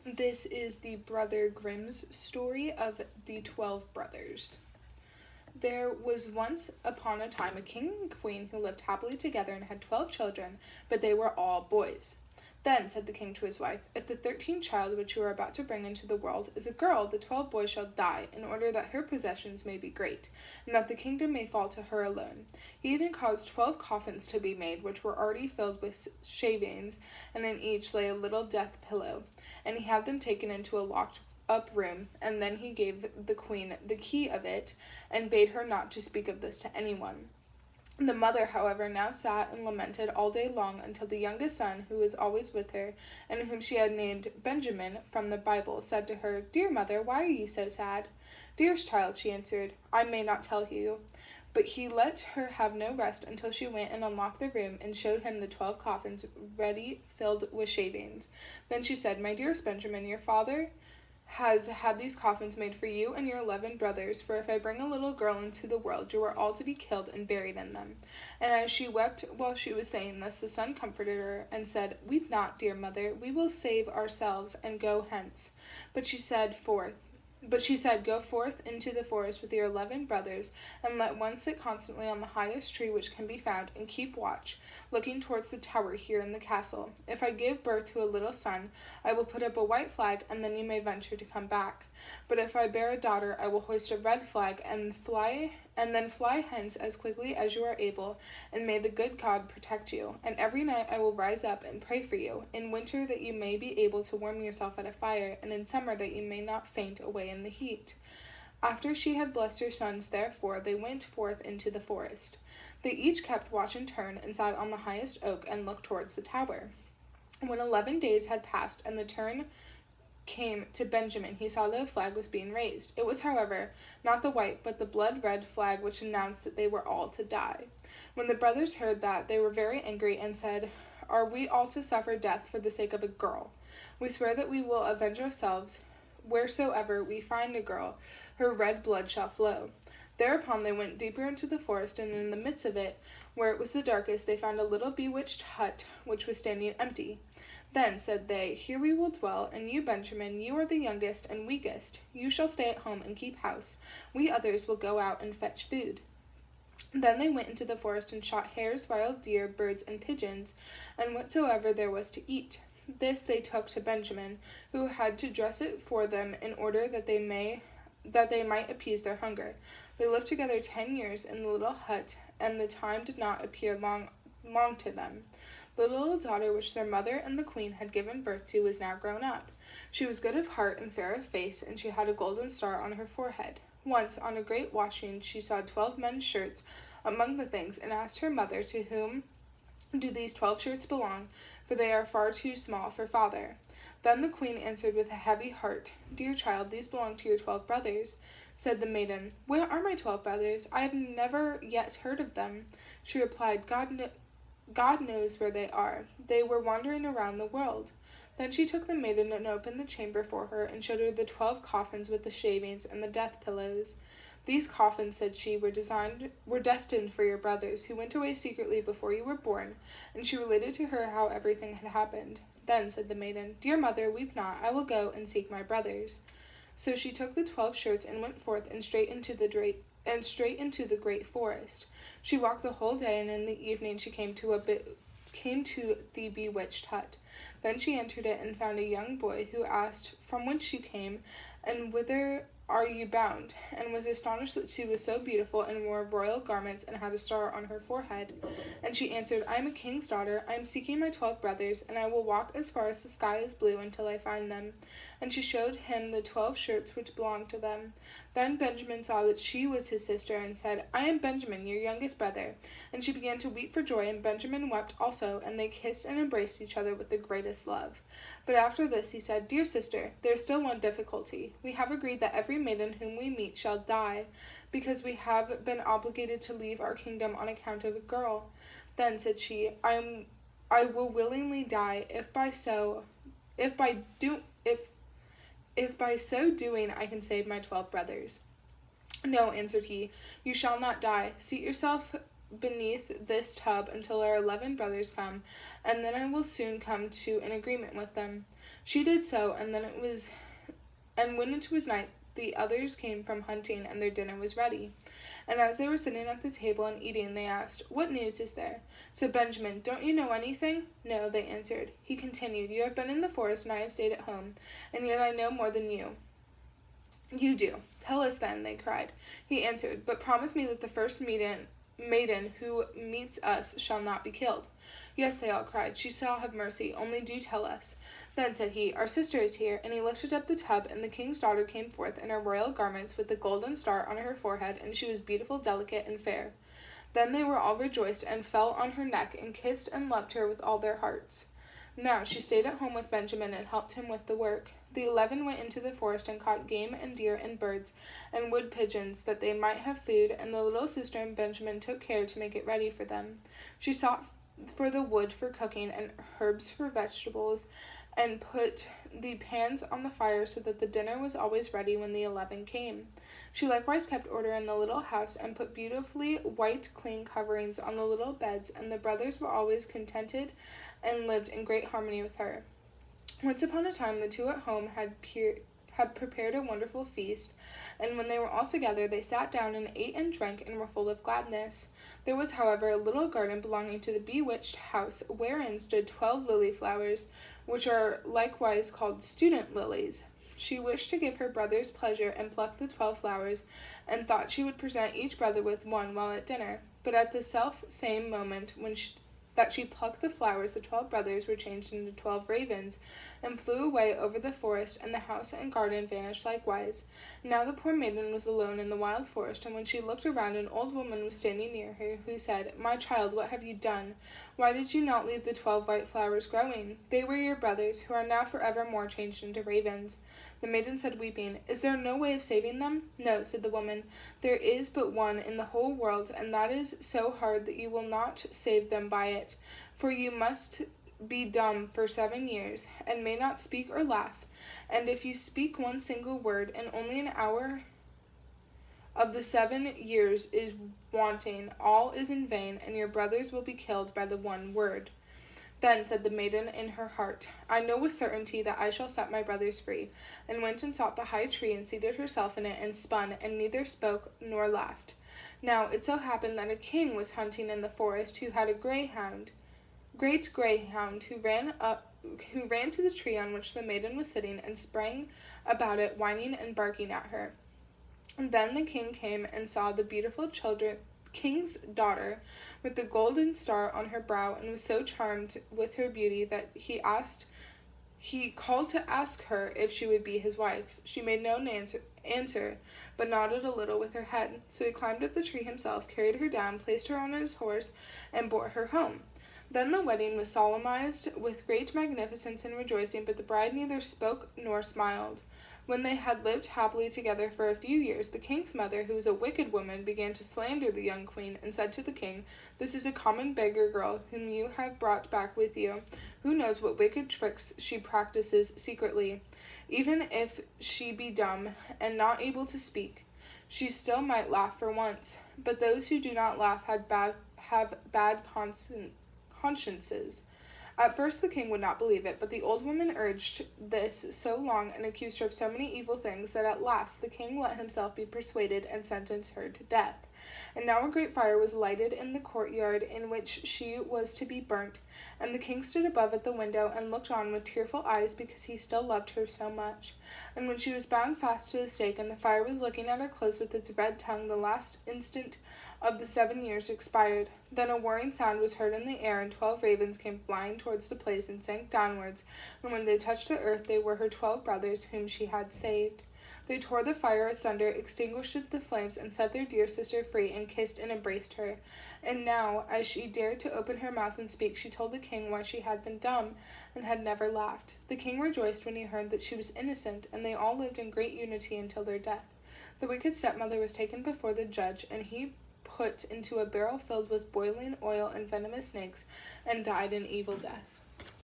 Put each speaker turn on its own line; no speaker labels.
This is the Brother Grimm's story of the 12 brothers. There was once upon a time a king and queen who lived happily together and had 12 children, but they were all boys. Then said the king to his wife, "If the 13th child which you are about to bring into the world is a girl, the 12 boys shall die, in order that her possessions may be great, and that the kingdom may fall to her alone." He even caused 12 coffins to be made, which were already filled with shavings, and in each lay a little death pillow. And he had them taken into a locked up room, and then he gave the queen the key of it, and bade her not to speak of this to anyone. The mother, however, now sat and lamented all day long until the youngest son, who was always with her, and whom she had named Benjamin from the Bible, said to her, "Dear mother, why are you so sad?" "Dearest child," she answered, "I may not tell you." But he let her have no rest until she went and unlocked the room and showed him the 12 coffins ready filled with shavings. Then she said, "My dearest Benjamin, your father has had these coffins made for you and your 11 brothers, for if I bring a little girl into the world, you are all to be killed and buried in them." And as she wept while she was saying this, the son comforted her and said, "Weep not, dear mother, we will save ourselves and go hence." But she said, "Go forth into the forest with your 11 brothers, and let one sit constantly on the highest tree which can be found, and keep watch, looking towards the tower here in the castle. If I give birth to a little son, I will put up a white flag, and then you may venture to come back. But if I bear a daughter, I will hoist a red flag, and then fly hence as quickly as you are able, and may the good God protect you. And every night I will rise up and pray for you, in winter that you may be able to warm yourself at a fire, and in summer that you may not faint away in the heat." After she had blessed her sons, therefore, they went forth into the forest. They each kept watch in turn, and sat on the highest oak, and looked towards the tower. When 11 days had passed, and the turn came to Benjamin, he saw that a flag was being raised. It was, however, not the white, but the blood-red flag which announced that they were all to die. When the brothers heard that, they were very angry, and said, "Are we all to suffer death for the sake of a girl? We swear that we will avenge ourselves. Wheresoever we find a girl, her red blood shall flow." Thereupon they went deeper into the forest, and in the midst of it, where it was the darkest, they found a little bewitched hut, which was standing empty. Then said they, "Here we will dwell, and you, Benjamin, you are the youngest and weakest. You shall stay at home and keep house. We others will go out and fetch food." Then they went into the forest and shot hares, wild deer, birds, and pigeons, and whatsoever there was to eat. This they took to Benjamin, who had to dress it for them in order that they might appease their hunger. They lived together 10 years in the little hut, and the time did not appear long to them. The little daughter which their mother and the queen had given birth to was now grown up. She was good of heart and fair of face, and she had a golden star on her forehead. Once, on a great washing, she saw 12 men's shirts among the things, and asked her mother, "To whom do these 12 shirts belong? For they are far too small for father." Then the queen answered with a heavy heart, "Dear child, these belong to your 12 brothers." Said the maiden, "Where are my 12 brothers? I have never yet heard of them." She replied, God knows where they are. They were wandering around the world." Then she took the maiden and opened the chamber for her, and showed her the 12 coffins with the shavings and the death pillows. "These coffins," said she, were destined for your brothers, who went away secretly before you were born." And she related to her how everything had happened. Then said the maiden, "Dear mother, weep not. I will go and seek my brothers." So she took the 12 shirts and went forth and straight into the great forest. She walked the whole day, and in the evening she came to the bewitched hut. Then she entered it and found a young boy, who asked from whence you came, and whither are you bound, and was astonished that she was so beautiful, and wore royal garments, and had a star on her forehead. And she answered, "I am a king's daughter. I am seeking my 12 brothers, and I will walk as far as the sky is blue until I find them." And she showed him the 12 shirts which belonged to them. Then Benjamin saw that she was his sister, and said, "I am Benjamin, your youngest brother." And she began to weep for joy, and Benjamin wept also, and they kissed and embraced each other with the greatest love. But after this he said, "Dear sister, there is still one difficulty. We have agreed that every maiden whom we meet shall die, because we have been obligated to leave our kingdom on account of a girl." Then said she, I will willingly die, if by so doing I can save my 12 brothers." "No," answered he, "you shall not die. Seat yourself beneath this tub until our 11 brothers come, and then I will soon come to an agreement with them." She did so, and when it was night, the others came from hunting, and their dinner was ready. And as they were sitting at the table and eating, they asked, "What news is there?" Said Benjamin, "Don't you know anything?" "No," they answered. He continued, "You have been in the forest, and I have stayed at home, and yet I know more than you. You do. Tell us then," they cried. He answered, "But promise me that the first maiden who meets us shall not be killed." "Yes," they all cried, "she shall have mercy, only do tell us." Then said he, "Our sister is here," and he lifted up the tub, and the king's daughter came forth in her royal garments with the golden star on her forehead, and she was beautiful, delicate, and fair. Then they were all rejoiced, and fell on her neck, and kissed and loved her with all their hearts. Now she stayed at home with Benjamin and helped him with the work. The 11 went into the forest and caught game and deer and birds and wood pigeons, that they might have food, and the little sister and Benjamin took care to make it ready for them. She sought for the wood for cooking and herbs for vegetables, and put the pans on the fire so that the dinner was always ready when the 11 came. She likewise kept order in the little house, and put beautifully white clean coverings on the little beds, and the brothers were always contented and lived in great harmony with her. Once upon a time the two at home had prepared a wonderful feast, and when they were all together they sat down and ate and drank and were full of gladness. There was, however, a little garden belonging to the bewitched house, wherein stood 12 lily flowers, which are likewise called student lilies. She wished to give her brothers pleasure, and plucked the 12 flowers, and thought she would present each brother with one while at dinner. But at the same moment that she plucked the flowers, the 12 brothers were changed into 12 ravens, and flew away over the forest, and the house and garden vanished likewise. Now the poor maiden was alone in the wild forest, and when she looked around, an old woman was standing near her, who said, "My child, what have you done? Why did you not leave the 12 white flowers growing? They were your brothers, who are now forevermore changed into ravens." The maiden said, weeping, "Is there no way of saving them?" "No," said the woman. "There is but one in the whole world, and that is so hard that you will not save them by it. For you must be dumb for 7 years, and may not speak or laugh. And if you speak one single word, and only an hour of the 7 years is wanting, all is in vain, and your brothers will be killed by the one word." Then said the maiden in her heart, "I know with certainty that I shall set my brothers free," and went and sought the high tree, and seated herself in it, and spun, and neither spoke nor laughed. Now it so happened that a king was hunting in the forest, who had a great greyhound, who ran to the tree on which the maiden was sitting, and sprang about it, whining and barking at her. And then the king came and saw the beautiful king's daughter with the golden star on her brow, and was so charmed with her beauty that he called to ask her if she would be his wife. She made no answer, but nodded a little with her head. So he climbed up the tree himself, carried her down, placed her on his horse, and bore her home. Then the wedding was solemnized with great magnificence and rejoicing, but the bride neither spoke nor smiled. When they had lived happily together for a few years, the king's mother, who was a wicked woman, began to slander the young queen, and said to the king, "This is a common beggar girl whom you have brought back with you. Who knows what wicked tricks she practices secretly? Even if she be dumb and not able to speak, she still might laugh for once. But those who do not laugh have bad consciences." At first the king would not believe it, but the old woman urged this so long and accused her of so many evil things that at last the king let himself be persuaded and sentenced her to death. And now a great fire was lighted in the courtyard in which she was to be burnt, and the king stood above at the window and looked on with tearful eyes because he still loved her so much. And when she was bound fast to the stake, and the fire was licking at her clothes with its red tongue, the last instant of the 7 years expired. Then a whirring sound was heard in the air, and 12 ravens came flying towards the place and sank downwards, and when they touched the earth they were her 12 brothers whom she had saved. They tore the fire asunder, extinguished the flames, and set their dear sister free, and kissed and embraced her. And now, as she dared to open her mouth and speak, she told the king why she had been dumb, and had never laughed. The king rejoiced when he heard that she was innocent, and they all lived in great unity until their death. The wicked stepmother was taken before the judge, and he put into a barrel filled with boiling oil and venomous snakes, and died an evil death.